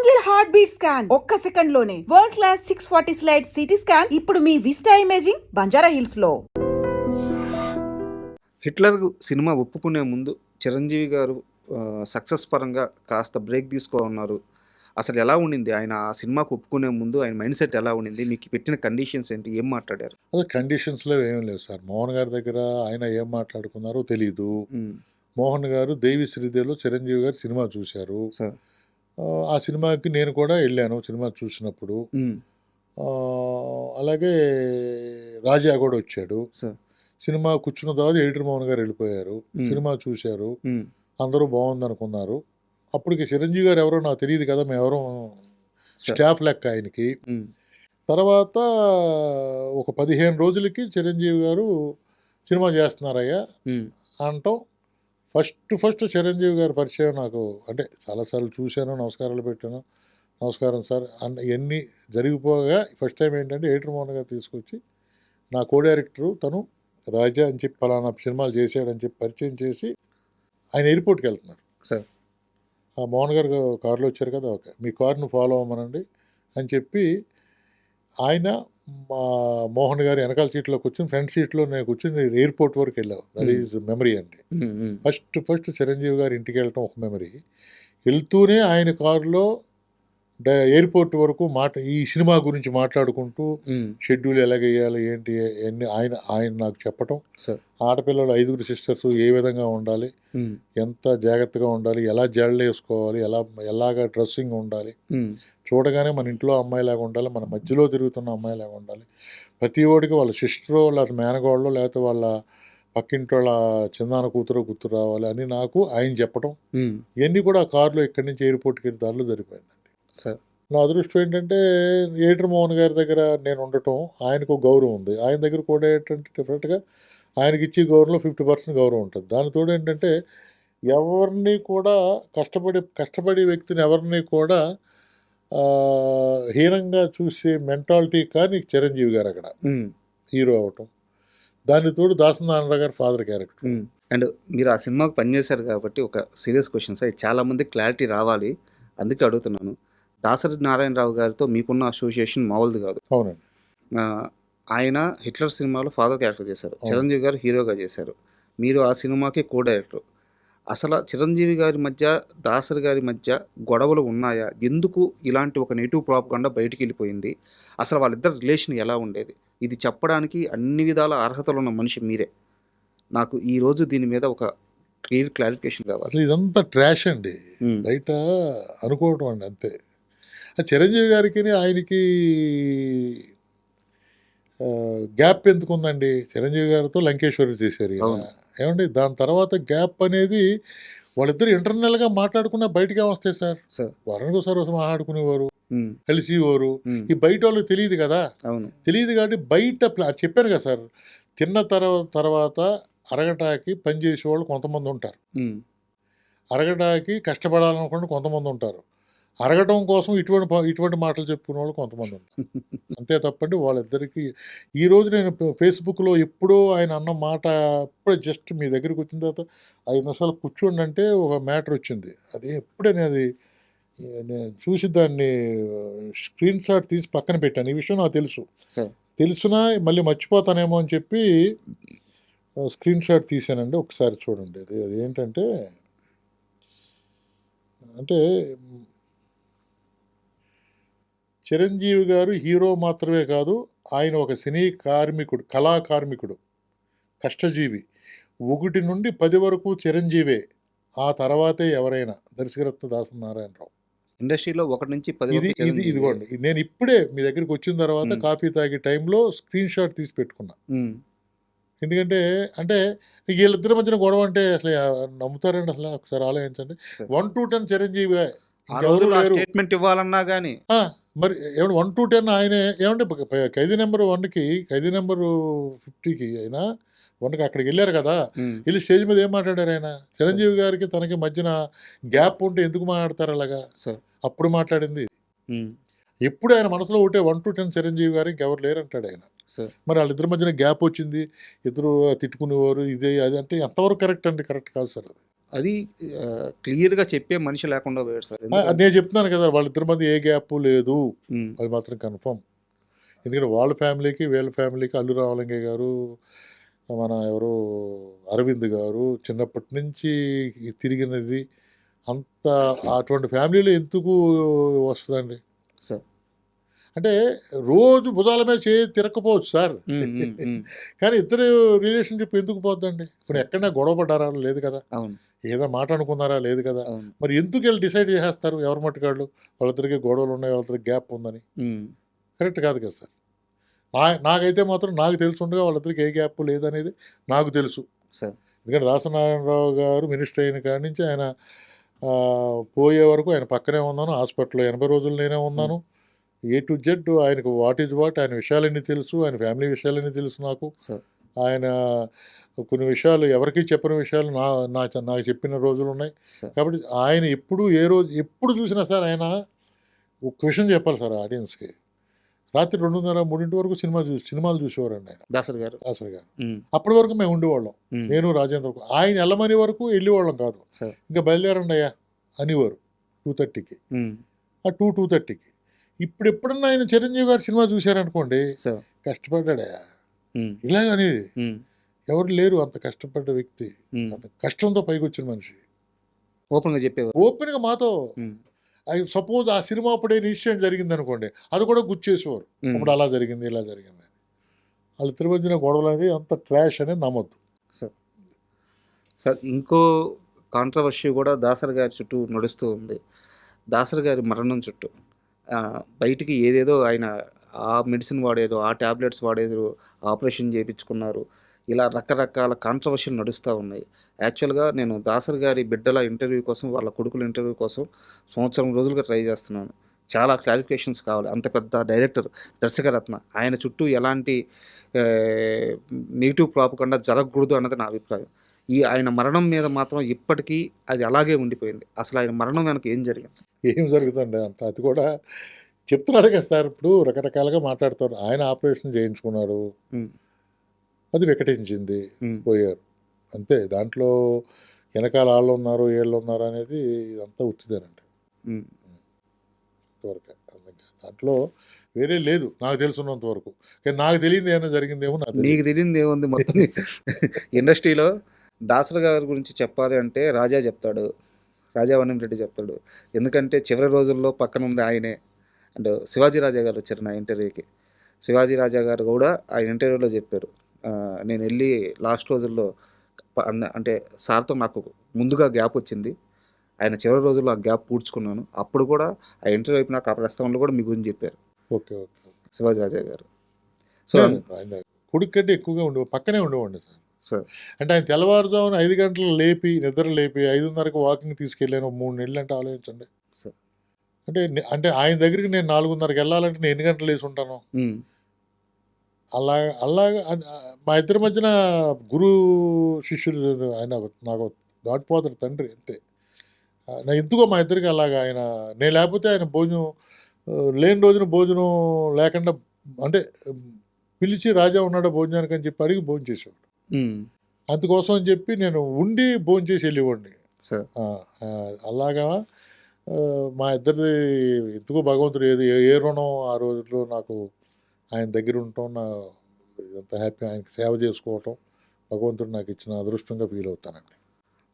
Single heart beat scan ఒక్క second లోనే world class 640 slide CT scan ఇప్పుడు మీ vista imaging Banjara hills లో. Hitler cinema ఒప్పుకునే ముందు చిరంజీవి గారు సక్సెస్ పరంగా కాస్త బ్రేక్ తీసుకోనున్నారు. అసలు ఎలా ఉండింది ఆయన ఆ సినిమాకు ఒప్పుకునే ముందు ఆయన మైండ్ సెట్ ఎలా ఉండింది? మీకు పెట్టిన కండిషన్స్ ఏంటి? ఏం మాట్లాడారు? అదే కండిషన్స్లో ఏం లేవు సార్. మోహన్ గారి దగ్గర ఆయన ఏం మాట్లాడుకున్నారో తెలీదు. మోహన్ గారు దేవి శ్రీదేవిలో చిరంజీవి గారు సినిమా చూశారు. సార్ ఆ సినిమాకి నేను కూడా వెళ్ళాను సినిమా చూసినప్పుడు. అలాగే రాజా కూడా వచ్చాడు. సార్ సినిమా కూర్చున్న తర్వాత ఎడిటర్ మోహన్ గారు వెళ్ళిపోయారు. సినిమా చూశారు, అందరూ బాగుంది అనుకున్నారు. అప్పటికి చిరంజీవి గారు ఎవరో నాకు తెలియదు కదా, మేమెవరో స్టాఫ్ లెక్క ఆయనకి. తర్వాత ఒక 15 రోజులకి చిరంజీవి గారు సినిమా చేస్తున్నారయ్యా అంటాం. ఫస్ట్ చిరంజీవి గారి పరిచయం నాకు, అంటే చాలాసార్లు చూశాను, నమస్కారాలు పెట్టాను, నమస్కారం సార్ అన్న ఇవన్నీ జరిగిపోగా ఫస్ట్ టైం ఏంటంటే ఎడిటర్ మోహన్ గారు తీసుకొచ్చి నా కో డైరెక్టరు తను రాజా అని చెప్పి పలానా సినిమాలు చేశాడని చెప్పి పరిచయం చేసి ఆయన ఎయిర్పోర్ట్కి వెళ్తున్నారు. సార్ ఆ మోహన్ గారు కారులో వచ్చారు కదా, ఓకే మీ కారును ఫాలో అవ్వమనండి అని చెప్పి ఆయన మా మోహన్ గారు వెనకాల సీట్లో కూర్చొని ఫ్రంట్ సీట్లో నేను కూర్చొని ఎయిర్పోర్ట్ వరకు వెళ్ళాను. దట్ ఈజ్ మెమరీ అండి. ఫస్ట్ చిరంజీవి గారు ఇంటికి వెళ్ళటం ఒక మెమరీ. వెళ్తూనే ఆయన కారులో ఎయిర్పోర్ట్ వరకు ఈ సినిమా గురించి మాట్లాడుకుంటూ షెడ్యూల్ ఎలాగేయాలి ఏంటి అన్ని ఆయన నాకు చెప్పటం. ఆడపిల్లలు 5 సిస్టర్స్ ఏ విధంగా ఉండాలి, ఎంత జాగ్రత్తగా ఉండాలి, ఎలా జడలు వేసుకోవాలి, ఎలాగా డ్రెస్సింగ్ ఉండాలి, చూడగానే మన ఇంట్లో అమ్మాయిలాగా ఉండాలి, మన మధ్యలో తిరుగుతున్న అమ్మాయిలాగా ఉండాలి, ప్రతి ఓడికి వాళ్ళ సిస్టరో లేకపోతే మేనగోళ్ళో లేకపోతే వాళ్ళ పక్కింటి వాళ్ళ చిన్నాన్న కూతురు గుర్తు రావాలి అని నాకు ఆయన చెప్పటం. ఇవన్నీ కూడా ఆ కారులో ఇక్కడి నుంచి ఎయిర్పోర్ట్కి వెళ్ళి దారిలో జరిగిపోయిందండి. సార్ నా అదృష్టం ఏంటంటే ఎడిటర్ మోహన్ గారి దగ్గర నేను ఉండటం, ఆయనకు గౌరవం ఉంది. ఆయన దగ్గర కూడా ఏంటంటే డిఫరెంట్గా ఆయనకి ఇచ్చే గౌరవంలో 50% గౌరవం ఉంటుంది. దానితోడు ఏంటంటే ఎవరిని కూడా కష్టపడే వ్యక్తిని ఎవరిని కూడా హీనంగా చూసే మెంటాలిటీ కానీ చిరంజీవి గారు అక్కడ హీరో అవటం. దానితోడు దాసనారాయణ గారు ఫాదర్ క్యారెక్టర్. అండ్ మీరు ఆ సినిమాకి పనిచేశారు కాబట్టి ఒక సీరియస్ క్వశ్చన్స్ అవి చాలామంది క్లారిటీ రావాలి, అందుకే అడుగుతున్నాను. దాసరి నారాయణరావు గారితో మీకున్న అసోసియేషన్ మామూలుది కాదు. అవునండి. ఆయన హిట్లర్ సినిమాలో ఫాదర్ క్యారెక్టర్ చేశారు, చిరంజీవి గారు హీరోగా చేశారు, మీరు ఆ సినిమాకి కో డైరెక్టర్. అసలు చిరంజీవి గారి మధ్య దాసరి గారి మధ్య గొడవలు ఉన్నాయా? ఎందుకు ఇలాంటి ఒక నెగిటివ్ ప్రాపగండా బయటికి వెళ్ళిపోయింది? అసలు వాళ్ళిద్దరు రిలేషన్ ఎలా ఉండేది? ఇది చెప్పడానికి అన్ని విధాల అర్హతలు ఉన్న మనిషి మీరే. నాకు ఈరోజు దీని మీద ఒక క్లారిఫికేషన్ కావాలి. ఇదంతా ట్రాష్ అండి, బయట అనుకోవటం అండి అంతే. చిరంజీవి గారికి ఆయనకి గ్యాప్ ఎందుకుందండి? చిరంజీవి గారితో లంకేశ్వరి చేశారు ఏమండి. దాని తర్వాత గ్యాప్ అనేది వాళ్ళిద్దరు ఇంటర్నల్గా మాట్లాడుకున్నా బయటకే వస్తాయి సార్. వరణకు సార్ మాట్లాడుకునేవారు, కలిసివారు. ఈ బయట వాళ్ళకి తెలియదు కదా, తెలియదు కాబట్టి బయట చెప్పాను కదా సార్, తిన్న తర్వాత అరగటాకి పనిచేసే వాళ్ళు కొంతమంది ఉంటారు, అరగటాకి కష్టపడాలనుకుంటే కొంతమంది ఉంటారు, అరగటం కోసం ఇటువంటి మాటలు చెప్పుకునే వాళ్ళు కొంతమంది ఉంటారు. అంతే తప్పండి వాళ్ళిద్దరికీ. ఈరోజు నేను ఫేస్బుక్లో ఎప్పుడో ఆయన అన్న మాట ఇప్పుడే జస్ట్ మీ దగ్గరికి వచ్చిన తర్వాత 5 నిమిషాలు కూర్చోండి అంటే ఒక మ్యాటర్ వచ్చింది. అది ఎప్పుడే నేను చూసి దాన్ని స్క్రీన్ షాట్ తీసి పక్కన పెట్టాను. ఈ విషయం నాకు తెలుసునా మళ్ళీ మర్చిపోతానేమో అని చెప్పి స్క్రీన్ షాట్ తీసానండి. ఒకసారి చూడండి. అది ఏంటంటే చిరంజీవి గారు హీరో మాత్రమే కాదు, ఆయన ఒక సినీ కార్మికుడు, కళాకార్మికుడు, కష్టజీవి. 1 నుండి 10 వరకు చిరంజీవే, ఆ తర్వాతే ఎవరైనా. దర్శకరత్న దాసనారాయణరావు. ఇండస్ట్రీలో 1 నుంచి 10 ఇదిగోండి. నేను ఇప్పుడే మీ దగ్గరికి వచ్చిన తర్వాత కాఫీ తాగే టైంలో స్క్రీన్ షాట్ తీసి పెట్టుకున్నా. ఎందుకంటే వీళ్ళిద్దరి మధ్యన గొడవ అంటే అసలు నమ్ముతారండి? అసలు ఒకసారి ఆలోచించండి. 1 to 10 చిరంజీవి, స్టేట్మెంట్ ఇవ్వాలన్నా కానీ మరి ఏమంటే 1 to 10 ఆయనే. ఏమంటే ఖైదీ నెంబర్ 1కి, ఖైదీ నెంబర్ 50కి అయినా 1కి అక్కడికి వెళ్ళారు కదా, వెళ్ళి స్టేజ్ మీద ఏం మాట్లాడారు ఆయన? చిరంజీవి గారికి తనకి మధ్యన గ్యాప్ ఉంటే ఎందుకు మాట్లాడతారు అలాగా? అప్పుడు మాట్లాడింది. ఎప్పుడు ఆయన మనసులో ఒకటే 1 to 10 చిరంజీవి గారు, ఇంకెవరు లేరంటాడు ఆయన. మరి వాళ్ళిద్దరి మధ్యన గ్యాప్ వచ్చింది, ఇద్దరు తిట్టుకునేవారు, ఇదే అది అంటే ఎంతవరకు కరెక్ట్ అండి? కరెక్ట్ కాదు సార్ అది. అది క్లియర్‌గా చెప్పే మనిషి లేకుండా పోయాడు సార్. అది నేను చెప్తున్నాను కదా! వాళ్ళిద్దరి మధ్య ఏ గ్యాప్ లేదు. హ్మ్. అది మాత్రం కన్ఫర్మ్. ఎందుకంటే వాళ్ళ ఫ్యామిలీకి, వీళ్ళ ఫ్యామిలీకి అల్లు రామలింగయ్య గారు, మన ఎవరు అరవింద్ గారు చిన్నప్పటి నుంచి తిరిగినది అంత అటువంటి ఫ్యామిలీలో ఎందుకు వస్తదండి? సార్. అంటే రోజు భుజాల మీద తిరగకపోవచ్చు సార్. హ్మ్. హ్మ్. హ్మ్. కానీ ఇద్దరు రిలేషన్‌షిప్ ఎందుకు పోద్దండి? ఇప్పుడు ఎక్కడైనా గొడవ పడ్డారా? లేదు కదా! అవును. ఏదో మాట అనుకున్నారా? లేదు కదా! అవును. మరి ఎందుకు ఈళ్ళు డిసైడ్ చేసేస్తారు ఎవరి మట్టుకాళ్ళు? వాళ్ళిద్దరికి గొడవలున్నాయి, వాళ్ళిద్దరికి గ్యాప్ ఉందని. హ్మ్. కరెక్ట్ కాదు కదా సార్. నాకైతే మాత్రం నాకు తెలిసుండగా వాళ్ళిద్దరికి ఏ గ్యాప్ లేదనేది నాకు తెలుసు. సార్. ఎందుకంటే దాసనారాయణరావు గారు మినిస్టర్ అయిన కాడి నుంచి ఆయన పోయే వరకు ఆయన పక్కనే ఉన్నాను. హాస్పిటల్‌లో 80 రోజులు నేనే ఉన్నాను. ఏ టు జెడ్ ఆయనకు వాట్ ఈజ్ వాట్ ఆయన విషయాలన్నీ తెలుసు. ఆయన ఫ్యామిలీ విషయాలన్నీ తెలుసు నాకు. సార్. ఆయన కొన్ని విషయాలు ఎవరికీ చెప్పని విషయాలు నాకు చెప్పిన రోజులున్నాయి. సార్. కాబట్టి ఆయన ఎప్పుడు చూసినా సార్ ఆయన ఒక విషయం చెప్పాలి సార్ ఆడియన్స్‌కి. రాత్రి 2:30, 3 వరకు సినిమాలు చూసేవారండి ఆయన. దాసరి గారు. దాసరి గారు. హ్మ్. అప్పటి వరకు మేము ఉండేవాళ్ళం. హ్మ్. నేను రాజేంద్ర ఆయన ఎళ్ళమనే వరకు ఎళ్ళేవాళ్ళం కాదు. సార్. ఇంకా బయలుదేరండి అయ్యా అనేవారు 2:30కి. హ్మ్. 2:30కి. ఇప్పుడెప్పుడన్నా ఆయన చిరంజీవి గారి సినిమా చూసారనుకోండి, సార్. కష్టపడ్డాడయ్యా హ్మ్. ఇలాగనేది. హ్మ్. ఎవరు లేరు అంత కష్టపడ్డ వ్యక్తి. హ్మ్. అంత కష్టంతో పైకొచ్చిన మనిషి. ఓపెన్‌గా చెప్పేవారు. ఓపెన్‌గా మాతో హ్మ్. సపోజ్ ఆ సినిమా అప్పుడే ఇన్సిడెంట్ జరిగిందనుకోండి, అది కూడా గుర్తుచేసేవారు. హ్మ్. అప్పుడు అలా జరిగింది, ఇలా జరిగింది. వాళ్ళిద్దరి మధ్యన గొడవలనేది అంత ట్రాష్ అనేది నమ్మొద్దు. సార్. సార్ ఇంకో కాంట్రవర్సీ కూడా దాసరి గారి చుట్టూ నడుస్తూ ఉంది. దాసరి గారి మరణం చుట్టూ. బయటికి ఏదేదో ఆయన ఆ మెడిసిన్ వాడారు, ఆ టాబ్లెట్స్ వాడారు, ఆపరేషన్ చేపించుకున్నారు. ఇలా రకరకాల కాంట్రవర్షీలు నడుస్తా ఉన్నాయి. యాక్చువల్‌గా నేను దాసరి గారి బిడ్డల ఇంటర్వ్యూ కోసం, వాళ్ళ కొడుకుల ఇంటర్వ్యూ కోసం సంవత్సరం రోజులుగా ట్రై చేస్తున్నాను. చాలా క్లారిఫికేషన్స్ కావాలి. అంత పెద్ద డైరెక్టర్, దర్శకరత్న. ఆయన చుట్టూ ఎలాంటి నెగెటివ్ ప్రాపగండా జరగకూడదు అన్నది నా అభిప్రాయం. ఆయన మరణం మీద మాత్రం ఇప్పటికీ అది అలాగే ఉండిపోయింది. అసలు ఆయన మరణం వెనక ఏం జరిగింది? ఏం జరుగుతుందండి అంత అది కూడా చెప్తున్నాడు కదా సార్. ఇప్పుడు రకరకాలుగా మాట్లాడుతారు. ఆయన ఆపరేషన్ చేయించుకున్నారు. హ్మ్. అది వికటించింది. హ్మ్. పోయారు. అంతే. దాంట్లో వెనకాల ఆళ్ళున్నారు, ఈళ్ళున్నారు అనేది ఇదంతా ఉత్తిదేనండి. హ్మ్. ఇంతవరకే. దాంట్లో వేరే లేదు నాకు తెలుసున్నంత వరకు. కానీ నాకు తెలియనిది ఏమైనా జరిగిందేమో నాకు నీకు తెలీదు. తెలియనిదేముంది మొత్తం ఇండస్ట్రీలో దాసరి గారి గురించి చెప్పాలి అంటే రాజా చెప్తాడు. రాజా వనం రెడ్డి చెప్తాడు. ఎందుకంటే చివరి రోజుల్లో పక్కనుంది ఆయనే. అండ్ శివాజీ రాజా గారు వచ్చారు నా ఇంటర్వ్యూకి. శివాజీ రాజా గారు కూడా ఆ ఇంటర్వ్యూలో చెప్పారు. నేనెళ్ళి లాస్ట్ రోజుల్లో అంటే సార్‌తో నాకు ముందుగా గ్యాప్ వచ్చింది. ఆయన చివరి రోజుల్లో ఆ గ్యాప్ పూడ్చుకున్నాను. అప్పుడు కూడా ఆ ఇంటర్వ్యూ అయిపోయినాక ఆ ప్రస్తావనలో కూడా మీ గురించి చెప్పారు ఓకే. ఓకే. శివాజీ రాజా గారు. సో లేదు. ఆయన కొడుకు కంటే ఎక్కువగా పక్కనే ఉండేవాడిని సార్. సార్. అంటే ఆయన తెల్లవారుజామున 5 గంటలకు లేపి, నిద్ర లేపి 5:30కి వాకింగ్ తీసుకెళ్ళాను. 3 నెలలంటే ఆలోచించండి. సార్. అంటే ఆయన దగ్గరికి నేను 4:30కి వెళ్ళాలంటే నేను ఎన్ని గంటలు లేసి ఉంటాను? హ్మ్. అలాగా మా ఇద్దరి మధ్యన గురు శిష్యుడు ఆయన నాకు గాడ్ ఫాదర్ తండ్రి అంతే. ఎందుకో మా ఇద్దరికి అలాగా ఆయన నేను లేకపోతే ఆయన భోజనం లేని రోజున భోజనం లేకుండా అంటే పిలిచి రాజా ఉన్నాడా భోజనానికి అని చెప్పి అడిగి భోంచేసేవాడు. హ్మ్. అందుకోసం అని చెప్పి నేను ఉండి భోంచేసి వెళ్ళేవాడిని. సార్. అలాగా మా ఇద్దరిది ఎందుకో భగవంతుడు ఏ రుణం ఆ రోజుల్లో నాకు ఆయన దగ్గర ఉండటం ఇదంతా హ్యాపీ ఆయనకి సేవ చేసుకోవటం భగవంతుడు నాకు ఇచ్చిన అదృష్టంగా ఫీల్ అవుతానండి.